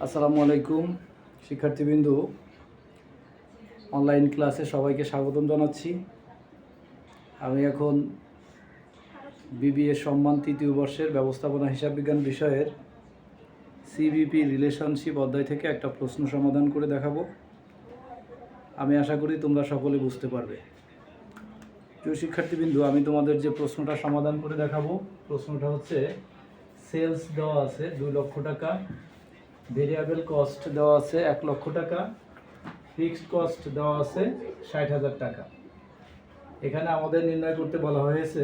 আসসালামু আলাইকুম শিক্ষার্থীবৃন্দু, অনলাইন ক্লাসে সবাইকে স্বাগতম জানাচ্ছি। আমি এখন বিবিএ সম্মান তৃতীয় বর্ষের ব্যবস্থাপনা হিসাব বিজ্ঞান বিষয়ের সিবিপি রিলেশনশিপ অধ্যায় থেকে একটা প্রশ্ন সমাধান করে দেখাবো। আমি আশা করি তোমরা সকলে বুঝতে পারবে। প্রিয় শিক্ষার্থীবৃন্দু, আমি তোমাদের যে প্রশ্নটা সমাধান করে দেখাবো, প্রশ্নটা হচ্ছে সেলস দেওয়া আছে 2 লক্ষ টাকা, ভেরিয়েবল কস্ট দেওয়া আছে 1 লক্ষ টাকা, ফিক্সড কস্ট দেওয়া আছে 60,000 টাকা। এখানে আমাদের নির্ণয় করতে বলা হয়েছে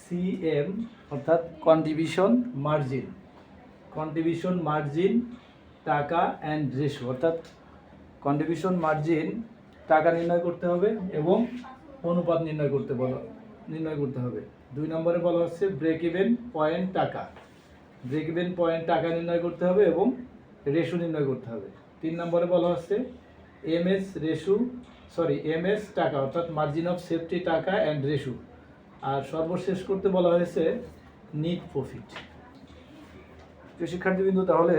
সিএম অর্থাৎ কন্ট্রিবিউশন মার্জিন টাকা অ্যান্ড রেশো, অর্থাৎ কন্ট্রিবিউশন মার্জিন টাকা নির্ণয় করতে হবে এবং অনুপাত নির্ণয় করতে হবে। 2 নম্বরে বলা হচ্ছে ব্রেক ইভেন পয়েন্ট টাকা টাকা নির্ণয় করতে হবে এবং রেশো নির্ণয় করতে হবে। 3 নম্বরে বলা হচ্ছে এমএস টাকা অর্থাৎ মার্জিন অফ সেফটি টাকা অ্যান্ড রেশো। আর সর্বশেষ করতে বলা হয়েছে নিট প্রফিট। তো শিক্ষার্থীবৃন্দ, তাহলে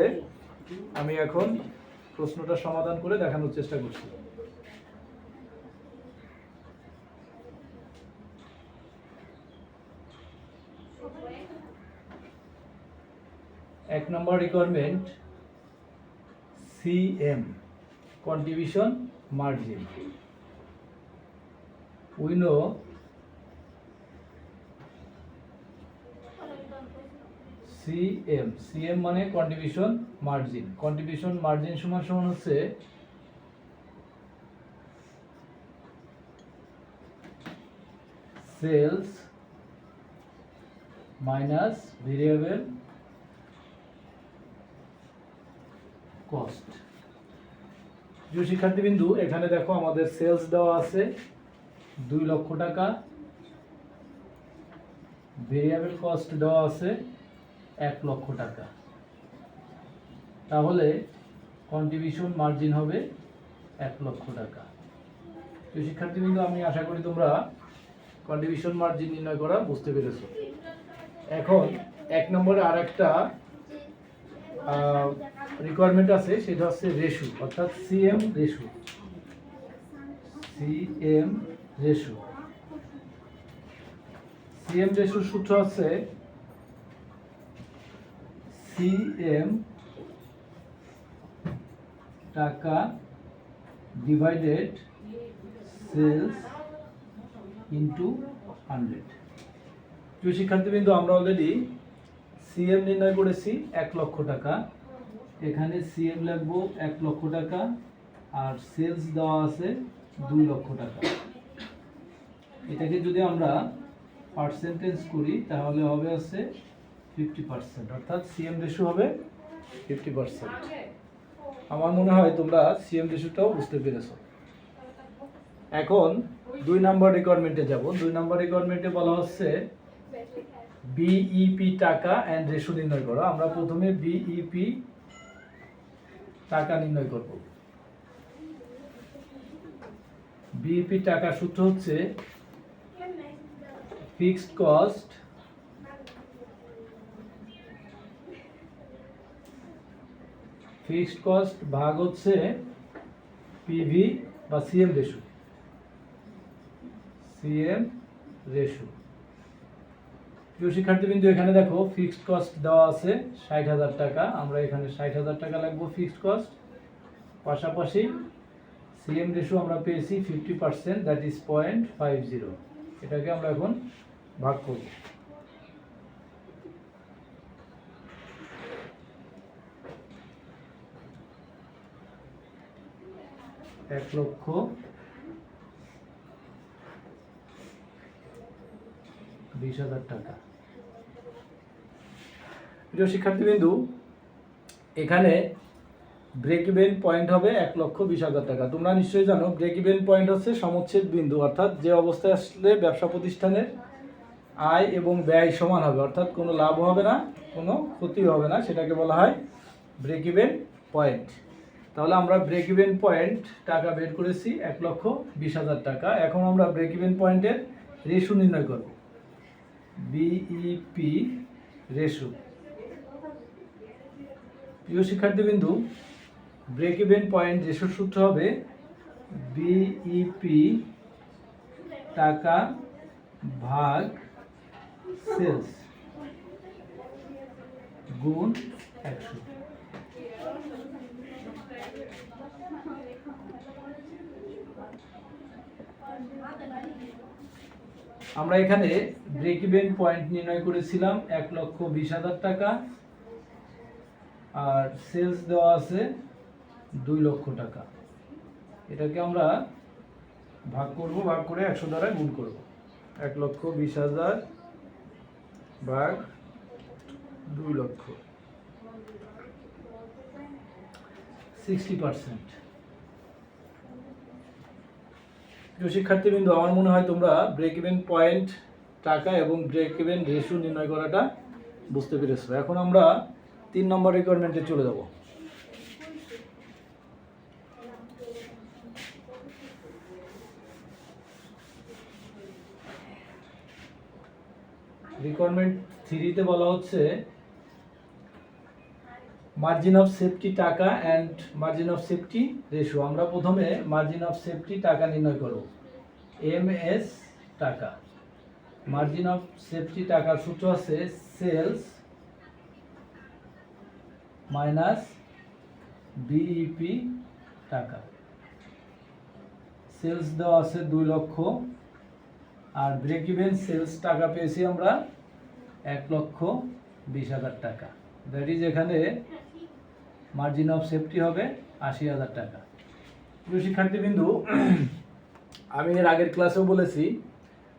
আমি এখন প্রশ্নটা সমাধান করে দেখানোর চেষ্টা করছি। এক নম্বর requirement, CM contribution margin. We know CM মানে contribution margin সমান হচ্ছে sales minus variable cost. প্রিয় শিক্ষার্থীবৃন্দু, এখানে দেখো আমাদের সেলস দেওয়া আছে 2 লক্ষ টাকা, ভেরিয়েবল কস্ট দেওয়া আছে 1 লক্ষ টাকা। তাহলে কন্ট্রিবিউশন মার্জিন হবে 1 লক্ষ টাকা। প্রিয় শিক্ষার্থীবৃন্দু, আমি আশা করি তোমরা কন্ট্রিবিউশন মার্জিন নির্ণয় করা বুঝতে পেরেছো। এখন 1 নম্বরে আরেকটা রিকোয়ারমেন্ট আছে, সেটা হচ্ছে রেশো অর্থাৎ সিএম রেশো সূত্র হচ্ছে সিএম টাকা ডিভাইডেড সেলস ইনটু 100। প্রিয় শিক্ষার্থীবৃন্দু, আমরা অলরেডি সিএম নির্ণয় করেছি 1 লক্ষ টাকা। এখানে সিএম লাগবো 1 লক্ষ টাকা আর সেলস দেওয়া আছে 2 লক্ষ টাকা। এটাকে যদি আমরা পার্সেন্টেজ করি তাহলে হবে হচ্ছে 50%, অর্থাৎ সিএম রেশো হবে 50%। আমার মনে হয় তোমরা সিএম রেশোটাও বুঝতে পেরেছো। এখন 2 নম্বর রিকোয়ারমেন্টে যাব। 2 নম্বর রিকোয়ারমেন্টে বলা হচ্ছে বিইপি টাকা অ্যান্ড রেশো নির্ণয় করো। আমরা প্রথমে বিইপি টাকা নির্ণয় করব। বিইপি টাকা সূত্র হচ্ছে ফিক্সড কস্ট ভাগ হচ্ছে পিভি বা সিএম রেশো। প্রিয় শিক্ষার্থীবৃন্দু, এখানে দেখো ফিক্সড কস্ট দেওয়া আছে 60,000 টাকা। আমরা এখানে 60,000 টাকা লাগবো ফিক্সড কস্ট। পাশাপাশি সিএম রেশো আমরা পেয়েছি 50%, দ্যাট ইজ 0.50। এটাকে আমরা এখন ভাগ করব। এক লক্ষ 20,000 টাকা। প্রিয় শিক্ষার্থীবৃন্দু, এখানে ব্রেক ইভেন পয়েন্ট হবে 1,20,000 টাকা। তোমরা নিশ্চয়ই জানো ব্রেক ইভেন পয়েন্ট হচ্ছে সমচ্ছেদ বিন্দু, অর্থাৎ যে অবস্থায় আসলে ব্যবসা প্রতিষ্ঠানের আয় এবং ব্যয় সমান হবে, অর্থাৎ কোনো লাভ হবে না, কোনো ক্ষতি হবে না, সেটাকে বলা হয় ব্রেক ইভেন পয়েন্ট। তাহলে আমরা ব্রেক ইভেন পয়েন্ট টাকা বের করেছি 1,20,000 টাকা। এখন আমরা ব্রেক ইভেন পয়েন্টের রেশো নির্ণয় করব। বিইপি রেশো প্রিয় শিক্ষার্থীবৃন্দু, ব্রেক ইভেন পয়েন্ট রেশিও সূত্র হবে বিইপি টাকা ভাগ সেলস গুণ 100। আমরা এখানে ব্রেক ইভেন পয়েন্ট নির্ণয় করেছিলাম 1,20,000 টাকা, আর সেলস দেওয়া আছে 2 লক্ষ টাকা। এটাকে আমরা ভাগ করব, ভাগ করে 100 দ্বারা গুণ করব। 1,20,000 ভাগ 2 লক্ষ, 60%। প্রিয় শিক্ষার্থীবৃন্দ, আমার মনে হয় তোমরা ব্রেক ইভেন পয়েন্ট টাকা এবং ব্রেক ইভেন রেশিও নির্ণয় করাটা বুঝতে পেরেছো। এখন আমরা 3 নম্বর রিকোয়ারমেন্টে চলে যাব। রিকোয়ারমেন্ট 3-তে বলা হচ্ছে মার্জিন অফ সেফটি টাকা and margin of safety ratio. আমরা প্রথমে মার্জিন অফ সেফটি টাকা নির্ণয় করব, এমএস টাকা। মার্জিন অফ সেফটি টাকার সূত্র আছে সেলস মাইনাস বিইপি টাকা। সেলস দেওয়া আছে 2 লক্ষ, আর ব্রেক ইভেন সেলস টাকা পেয়েছি আমরা 1,20,000 টাকা। দ্যাট ইজ এখানে মার্জিন অফ সেফটি হবে 80,000 টাকা। প্রিয় শিক্ষার্থীবৃন্দু, আমি এর আগের ক্লাসেও বলেছি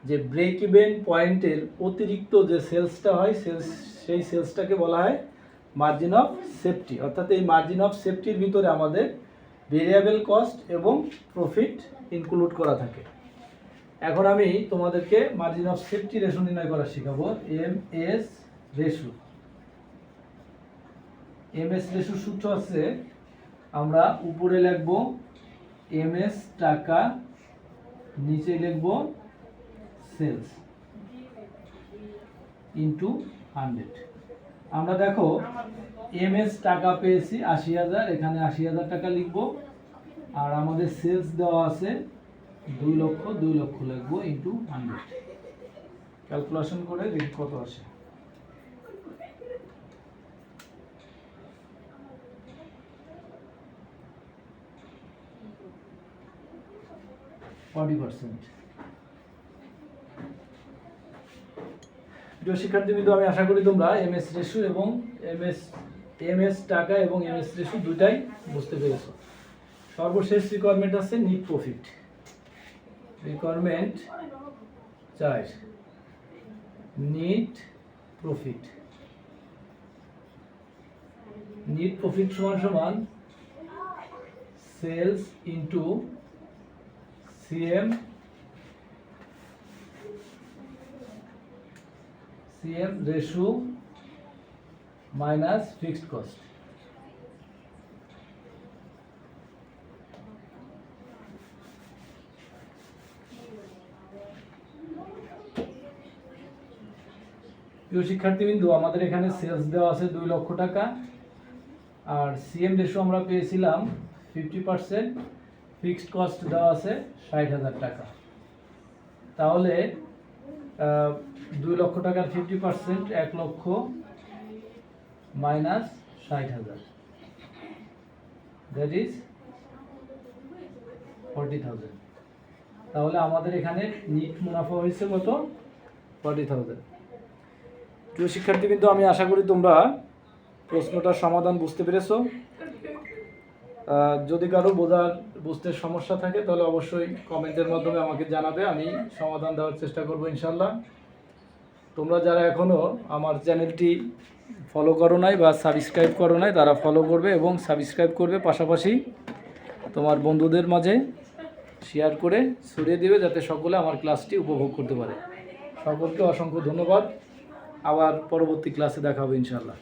যে ব্রেক ইভেন পয়েন্টের অতিরিক্ত যে সেলসটা হয় সেই সেলসটাকে বলা হয় মার্জিন অফ সেফটি। অর্থাৎ এই মার্জিন অফ সেফটির ভিতরে আমাদের ভেরিয়েবল কস্ট এবং প্রফিট ইনক্লুড করা থাকে। এখন আমি তোমাদেরকে মার্জিন অফ সেফটি রেশিও নির্ণয় করা শেখাবো, এমএস রেশিও। এমএস রেশিও সূত্র আছে, আমরা উপরে লিখব এমএস টাকা, নিচে লিখব সেলস ইনটু 100। আমরা দেখো এমএস টাকা পেয়েছি 80,000, এখানে 80,000 টাকা লিখব, আর আমাদের সেলস দেওয়া আছে 2 লক্ষ, 2 লক্ষ লিখব ইনটু 100। ক্যালকুলেশন করে দেখি কত আসে। 40%। প্রিয় শিক্ষার্থীবৃন্দ, আমি আশা করি তোমরা এমএস রেশিও এবং এমএস টাকা এবং এমএস রেশিও দুটাই বুঝতে পেরেছো। সর্বশেষ রিকোয়ারমেন্ট আছে net profit. Requirement 4, net profit. Net profit সমান সমান sales into CM ratio minus fixed cost. প্রিয় শিক্ষার্থীবৃন্দ, আমাদের এখানে সেলস দেওয়া আছে 2 লক্ষ টাকা, আর সিএম রেশিও আমরা পেয়েছিলাম 50%, ফিক্সড কস্ট দেওয়া আছে 60,000 টাকা। তাহলে 2 লক্ষ টাকার 50% 1 লক্ষ মাইনাস 60,000, দ্যাট ইজ 40,000। তাহলে আমাদের এখানে নিট মুনাফা হয়েছে কত? 40,000। প্রিয় শিক্ষার্থীবৃন্দ, আমি আশা করি তোমরা প্রশ্নটার সমাধান বুঝতে পেরেছো। যদি কারো বুঝতে সমস্যা থাকে তাহলে অবশ্যই কমেন্টের মাধ্যমে আমাকে জানাবে, আমি সমাধান দেওয়ার চেষ্টা করব ইনশাল্লাহ। তোমরা যারা এখনও আমার চ্যানেলটি ফলো করো নাই বা সাবস্ক্রাইব করো নাই, তারা ফলো করবে এবং সাবস্ক্রাইব করবে, পাশাপাশি তোমার বন্ধুদের মাঝে শেয়ার করে ছড়িয়ে দেবে, যাতে সকলে আমার ক্লাসটি উপভোগ করতে পারে। সকলকে অসংখ্য ধন্যবাদ। আবার পরবর্তী ক্লাসে দেখা হবে ইনশাআল্লাহ।